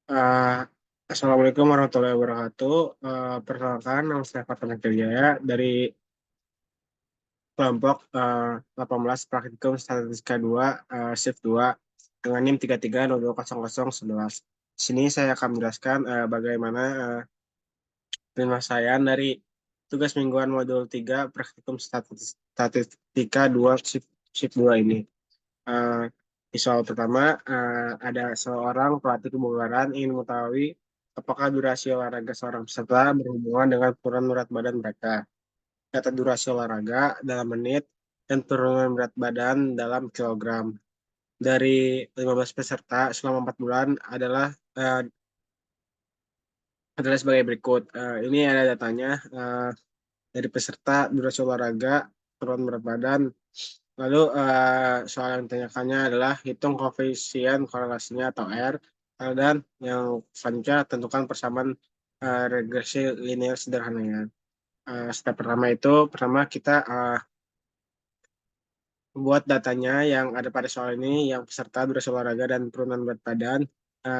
Eh, Assalamualaikum warahmatullahi wabarakatuh. Perkenalkan, nama saya Fatana Jaya dari kelompok 18 Praktikum Statistika 2, Shift 2, dengan NIM 33020011. Di sini saya akan menjelaskan bagaimana penyelesaian dari tugas mingguan modul 3 Praktikum Statistika 2, Shift 2 ini. Eh, di soal pertama, ada seorang pelatih kebugaran ingin mengetahui apakah durasi olahraga seorang peserta berhubungan dengan penurunan berat badan mereka. Kata durasi olahraga dalam menit dan penurunan berat badan dalam kilogram. Dari 15 peserta selama 4 bulan adalah sebagai berikut. Ini ada datanya dari peserta, durasi olahraga, penurunan berat badan. Lalu soal yang ditanyakannya adalah hitung koefisien korelasinya atau R, dan yang selanjutnya tentukan persamaan regresi linear sederhananya. Step pertama kita buat datanya yang ada pada soal ini, yang peserta, durasi olahraga, dan penurunan berat badan,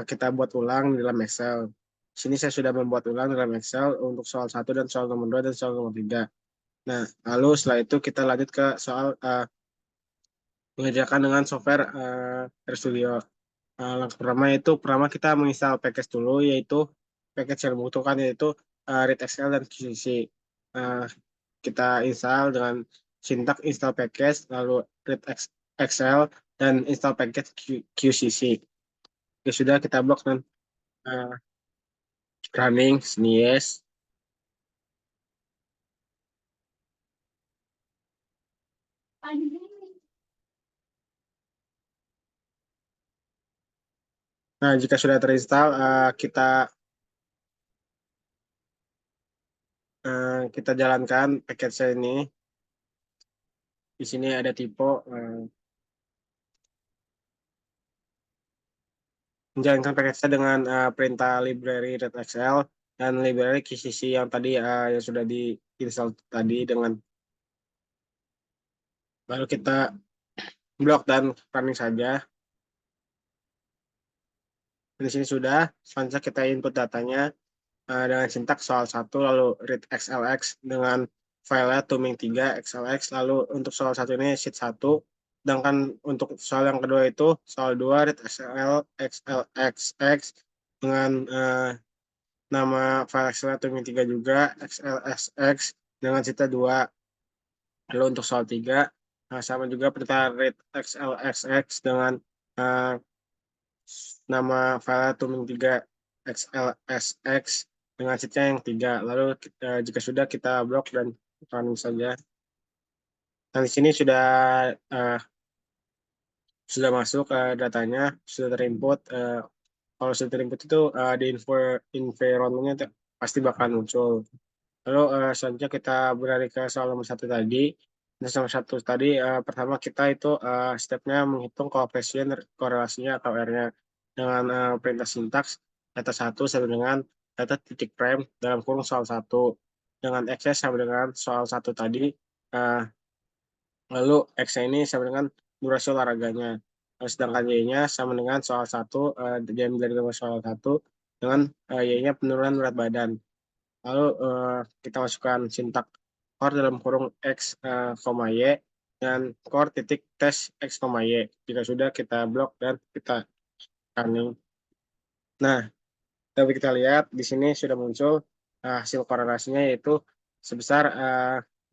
kita buat ulang di dalam Excel. Di sini saya sudah membuat ulang dalam Excel untuk soal 1 dan soal nomor 2 dan soal nomor 3. Nah, lalu setelah itu kita lanjut ke soal mengerjakan dengan software RStudio. Langkah pertama kita menginstal package dulu, yaitu package yang dibutuhkan yaitu Read Excel dan QCC. Uh, kita install dengan sintak install package, lalu Read Excel, dan install package QCC. Oke, sudah kita blok dan uh, running, sini yes. Nah, jika sudah terinstall, kita jalankan package ini. Di sini ada tipe menjalankan package dengan perintah library .xl dan library QCC yang tadi yang sudah diinstal tadi dengan lalu kita blok dan running saja. Di sini sudah, selanjutnya kita input datanya dengan sintak soal 1 lalu read xlx dengan file tuming 3 xlx, lalu untuk soal 1 ini sheet 1, sedangkan untuk soal yang kedua itu soal 2 read xlxx dengan nama file Excel tuming 3 juga xlsx dengan sheet 2. Lalu untuk soal 3 sama juga perintah read xlxx dengan uh, nama file tuming 3 xlsx dengan sheetnya yang 3. Lalu jika sudah kita blok dan running saja. Nah, di sini uh, sudah masuk datanya, sudah terinput. Kalau sudah terinput itu di environment-nya pasti bakal muncul. Lalu selanjutnya kita beralih ke soal nomor 1 tadi. Nah, nomor 1 tadi pertama kita itu stepnya menghitung koefisien korelasinya atau R-nya dengan perintah sintaks data 1 sama dengan data titik prime dalam kurung soal 1 dengan X sama dengan soal 1 tadi. uh, Lalu X ini sama dengan durasi olahraganya. Sedangkan Y-nya sama dengan soal 1 diambil dari soal 1 dengan Y-nya penurunan berat badan. Lalu kita masukkan sintak core dalam kurung X, Y, dan core titik tes X, Y. Jika sudah kita blok dan kita running. Nah, tapi kita lihat di sini sudah muncul hasil korelasinya yaitu sebesar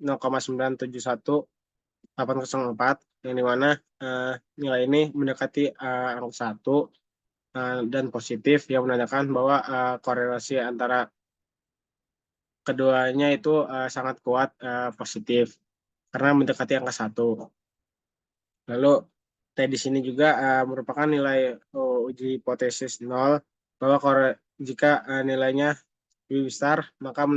0,971 804, yang dimana nilai ini mendekati angka 1 dan positif, yang menandakan bahwa korelasi antara keduanya itu sangat kuat positif karena mendekati angka 1. Lalu di sini juga merupakan nilai uji hipotesis 0, bahwa jika nilainya lebih besar, maka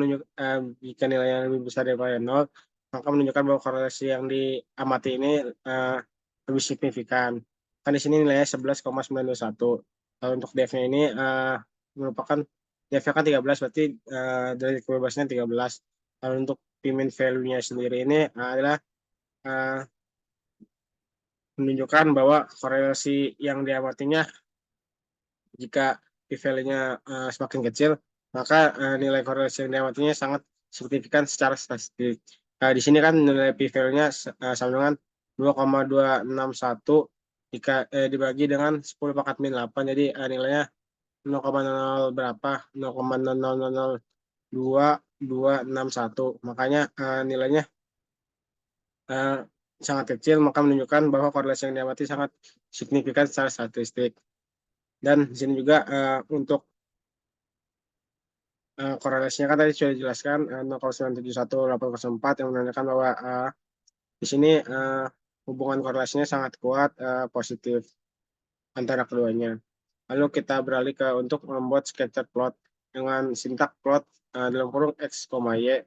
jika nilainya lebih besar daripada 0, maka menunjukkan bahwa korelasi yang diamati ini uh, lebih signifikan. Kan di sini nilainya 11,921. Lalu untuk DF-nya ini merupakan DF-nya kan 13, berarti dari kebebasannya 13. Lalu untuk payment value-nya sendiri ini adalah uh, menunjukkan bahwa korelasi yang diamatinya jika p-value-nya semakin kecil, maka nilai korelasi yang diamatinya sangat signifikan secara statistik. Di sini kan nilai p-value-nya sama dengan 2,261 dibagi dengan 10 pangkat min 8, jadi nilainya 0,00 berapa, 0,000261. Makanya nilainya sangat kecil, maka menunjukkan bahwa korelasi yang diamati sangat signifikan secara statistik. Dan di sini juga untuk korelasinya kan tadi sudah dijelaskan 0,971/804 yang menandakan bahwa di sini hubungan korelasinya sangat kuat, positif antara keduanya. Lalu kita beralih ke untuk membuat scatter plot dengan sintak plot dalam kurung x, y,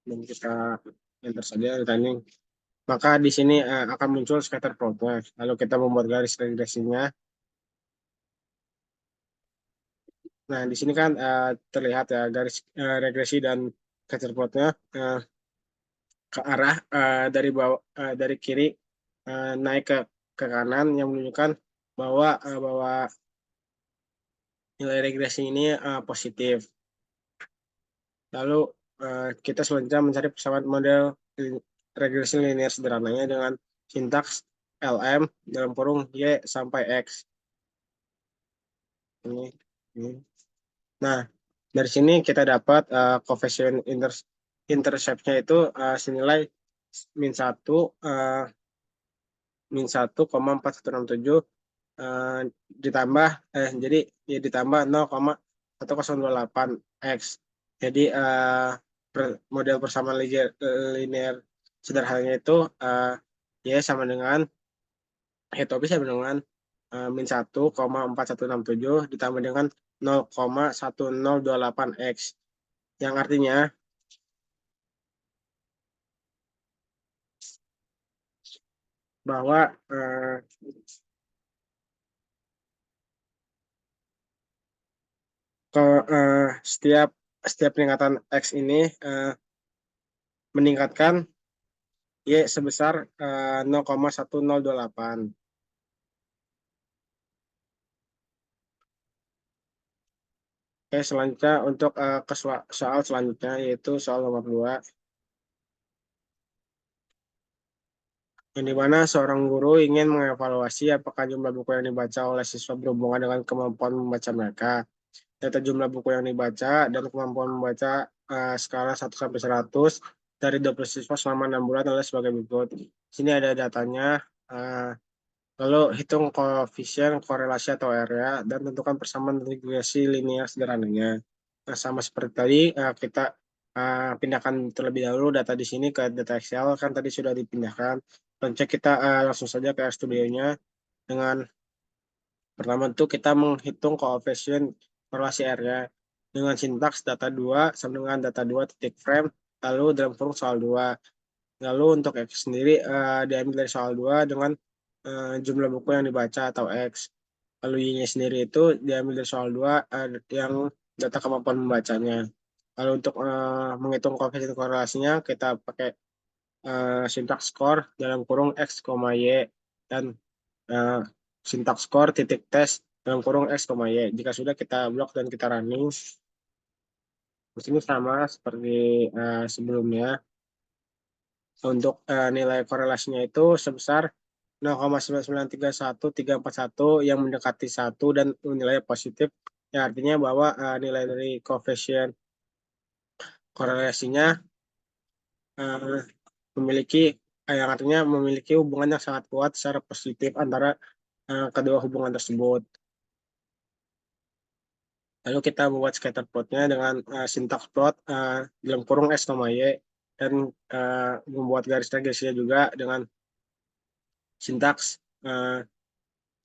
dan kita enter saja returning. Maka di sini akan muncul scatter plotnya. Lalu kita membuat garis regresinya. Nah, di sini kan terlihat ya garis regresi dan scatter plotnya ke arah dari bawah, dari kiri naik ke kanan, yang menunjukkan bahwa nilai regresi ini positif. Lalu kita selanjutnya mencari persamaan model regresi linear sederhananya dengan sintaks LM dalam kurung Y sampai X. Ini. Nah, dari sini kita dapat coefficient intercept-nya itu senilai min 1, min 1,4167 ditambah jadi ya ditambah 0,1028 X. Jadi model persamaan linear sederhananya itu ya sama dengan Hetopis sama dengan min 1,4167 ditambah dengan 0,1028 X, yang artinya bahwa setiap peningkatan X ini meningkatkan Y sebesar 0,1028. Oke, selanjutnya untuk ke soal selanjutnya, yaitu soal nomor 2, yang dimana seorang guru ingin mengevaluasi apakah jumlah buku yang dibaca oleh siswa berhubungan dengan kemampuan membaca mereka. Data jumlah buku yang dibaca dan kemampuan membaca skala 1-100 dari 20 siswa selama 6 bulan adalah sebagai berikut. Sini ada datanya, lalu hitung koefisien korelasi atau area, dan tentukan persamaan regresi linear sederhananya. Nah, sama seperti tadi, kita pindahkan terlebih dahulu data di sini ke data Excel, kan tadi sudah dipindahkan. Dan cek kita langsung saja ke RStudio-nya dengan pertama itu kita menghitung koefisien korelasi area dengan sintaks data 2 sama dengan data 2 titik frame, lalu dalam kurung soal 2. Lalu untuk X sendiri diambil dari soal 2 dengan jumlah buku yang dibaca atau X. Lalu Y-nya sendiri itu diambil dari soal 2 yang data kemampuan membacanya. Lalu untuk menghitung koefisien korelasinya kita pakai sintaks skor dalam kurung X, Y, dan uh, sintaks skor titik tes dalam kurung X, Y. Jika sudah kita blok dan kita running. Di sini sama seperti sebelumnya. Untuk nilai korelasinya itu sebesar 0,9931341 yang mendekati 1 dan nilai positif, ya artinya bahwa nilai dari koefisien korelasinya memiliki yang artinya memiliki hubungan yang sangat kuat secara positif antara kedua hubungan tersebut. Lalu kita membuat scatter plotnya dengan sintaks plot dalam kurung S, Y, dan membuat garis regresinya juga dengan sintaks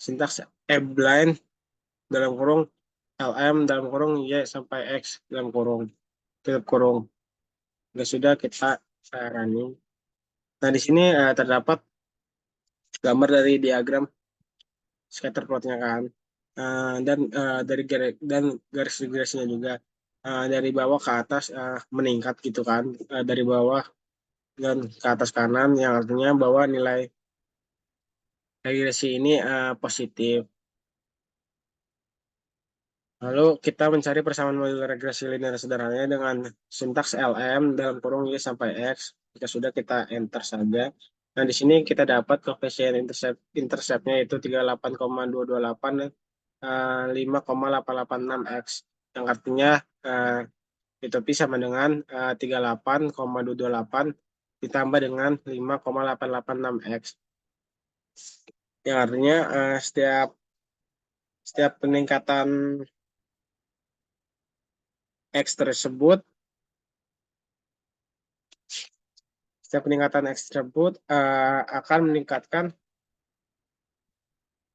sintaks E-blind dalam kurung LM dalam kurung Y sampai X dalam kurung tutup kurung. Dan sudah kita running. Nah, di sini terdapat gambar dari diagram scatter plotnya kan. Dan dari garis regresinya juga dari bawah ke atas meningkat gitu kan, dari bawah dan ke atas kanan, yang artinya bahwa nilai regresi ini positif. Lalu kita mencari persamaan model regresi linear sederhananya dengan sintaks LM dalam kurung Y sampai X. Jika sudah kita enter saja. Nah, di sini kita dapat koefisien interceptnya itu 38,228 dan 5,886 X. Yang artinya itu pi sama dengan 38,228 ditambah dengan 5,886 X. Yang artinya setiap peningkatan X tersebut, akan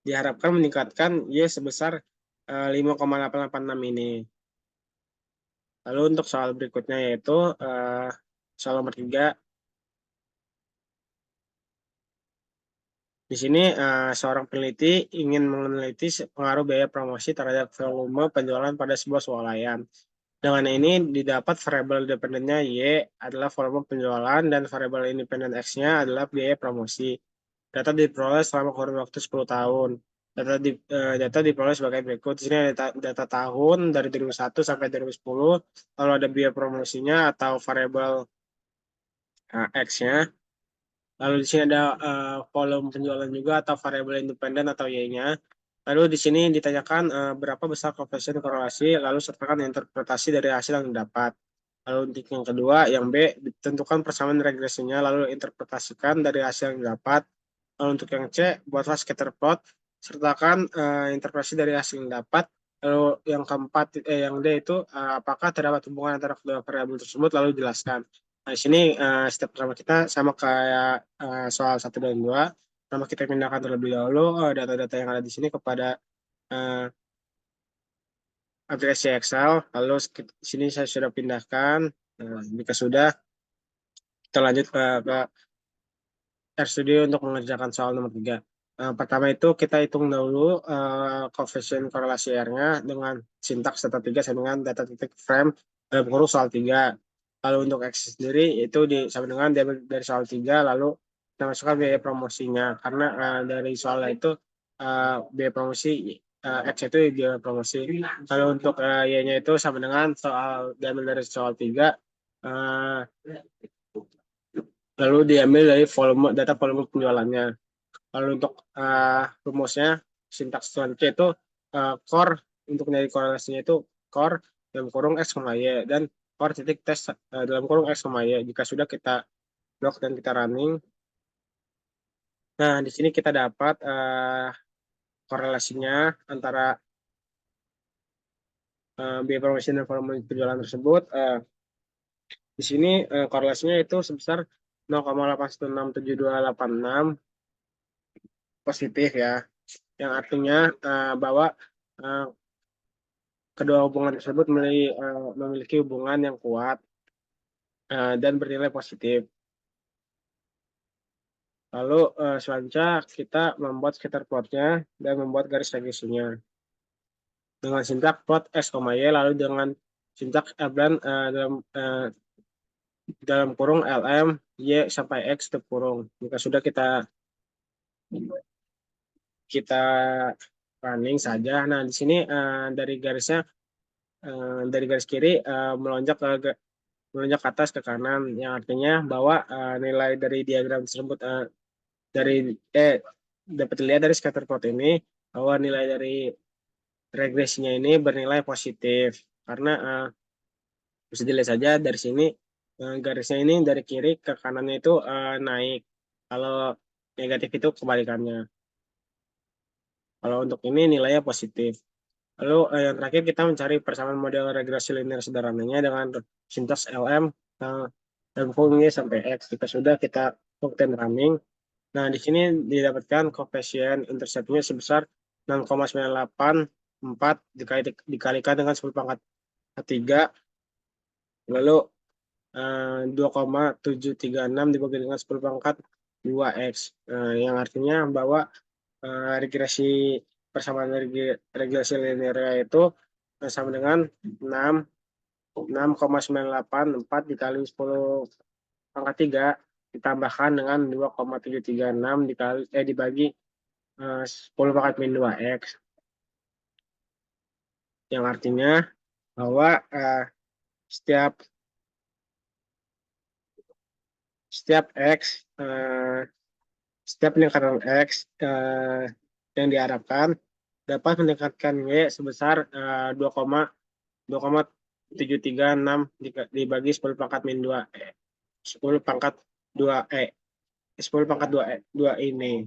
diharapkan meningkatkan Y sebesar 5,886 ini. Lalu untuk soal berikutnya yaitu soal nomor 3. Di sini seorang peneliti ingin meneliti pengaruh biaya promosi terhadap volume penjualan pada sebuah swalayan. Dengan ini didapat variabel dependennya Y adalah volume penjualan dan variabel independen X-nya adalah biaya promosi. Data diperoleh selama kurun waktu 10 tahun. Data diperoleh sebagai berikut. Di sini ada data tahun dari 2001 sampai 2010. Lalu ada biaya promosinya atau variabel X-nya. Lalu di sini ada volume penjualan juga atau variabel independen atau Y-nya. Lalu di sini ditanyakan berapa besar koefisien korelasi, lalu sertakan interpretasi dari hasil yang didapat. Lalu untuk yang kedua, yang B, ditentukan persamaan regresinya, lalu interpretasikan dari hasil yang didapat. Lalu untuk yang C, buatlah scatter plot, sertakan interpretasi dari hasil yang dapat. Lalu yang keempat, yang D itu, apakah terdapat hubungan antara kedua variabel tersebut, lalu jelaskan. Nah, di sini step pertama kita sama kayak soal 1 dan 2. Pertama kita pindahkan terlebih dahulu data-data yang ada di sini kepada aplikasi Excel. Lalu di sini saya sudah pindahkan. Jika sudah, kita lanjut ke RStudio untuk mengerjakan soal nomor 3. Pertama itu kita hitung dulu koefisien korelasi R-nya dengan sintaks data 3 sama dengan data titik frame dalam kurung soal 3. Lalu untuk X sendiri itu sama dengan dari soal 3, lalu kita masukkan biaya promosinya. Karena dari soal itu biaya promosi X itu biaya promosi. Lalu untuk Y-nya itu sama dengan diambil dari soal 3. Lalu diambil dari data volume penjualannya. Lalu untuk rumusnya sintaks selanjutnya itu core untuk dari korelasinya itu core dalam kurung X, Y dan core titik tes dalam kurung X, Y. Jika sudah kita blok dan kita running. Nah, di sini kita dapat korelasinya antara biaya promosi dan volume penjualan tersebut. Di sini korelasinya itu sebesar 0,81672886 positif ya, yang artinya bahwa uh, kedua hubungan tersebut memiliki hubungan yang kuat dan bernilai positif. Lalu selanjutnya kita membuat scatter plotnya dan membuat garis regresinya dengan sintak plot S, Y, lalu dengan sintak dalam kurung LM Y sampai X tutup kurung. Jika sudah kita running saja. Nah, di sini dari garis kiri melonjak ke atas ke kanan, yang artinya bahwa nilai dari diagram tersebut dapat dilihat dari scatter plot ini bahwa nilai dari regresinya ini bernilai positif karena bisa dilihat saja dari sini garisnya ini dari kiri ke kanannya itu naik, kalau negatif itu kebalikannya. Kalau untuk ini nilainya positif. Lalu yang terakhir kita mencari persamaan model regresi linear sederhananya dengan sintaks LM dan fungsinya sampai X. Jika sudah kita lakukan running. Nah, di sini didapatkan koefisien interceptnya sebesar 6,984 dikalikan dengan 10 pangkat 3, lalu 2,736 dibagi dengan 10 pangkat 2X. Yang artinya bahwa regresi persamaan regresi linear itu sama dengan 6,984 dikali 10 pangkat 3 ditambahkan dengan 2,736 dibagi 10 pangkat min 2X. yang artinya bahwa setiap setiap x setiap peningkatan x yang diharapkan dapat meningkatkan y sebesar 2,736 dibagi 10 pangkat min 2 10 pangkat 2 10 pangkat 2 ini.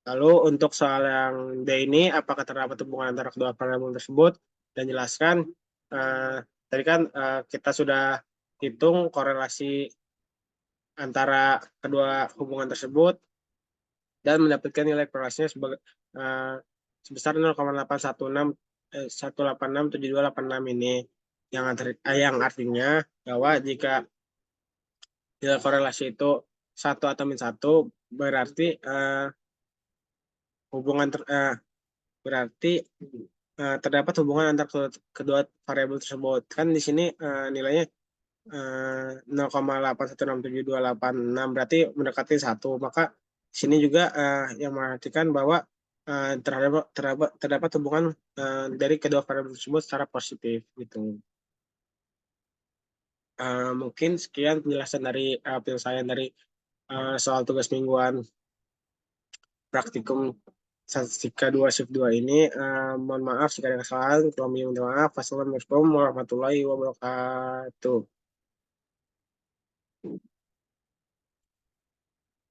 Lalu untuk soal yang D ini, apakah terdapat hubungan antara kedua variabel tersebut? Dan jelaskan, tadi kan kita sudah hitung korelasi antara kedua hubungan tersebut dan mendapatkan nilai korelasinya sebesar 0,816 1867286 ini yang artinya bahwa jika nilai korelasi itu 1 atau min 1 berarti hubungan berarti terdapat hubungan antara kedua variabel tersebut. Kan di sini nilainya 0,8167286 berarti mendekati 1. Maka di sini juga yang mengartikan bahwa terdapat hubungan dari kedua variabel tersebut secara positif gitu. Mungkin sekian penjelasan dari penyelesaian dari soal tugas mingguan praktikum statistika 2 shift 2 ini. Mohon maaf jika ada kesalahan. Kami minta maaf. Wassalamualaikum warahmatullahi wabarakatuh.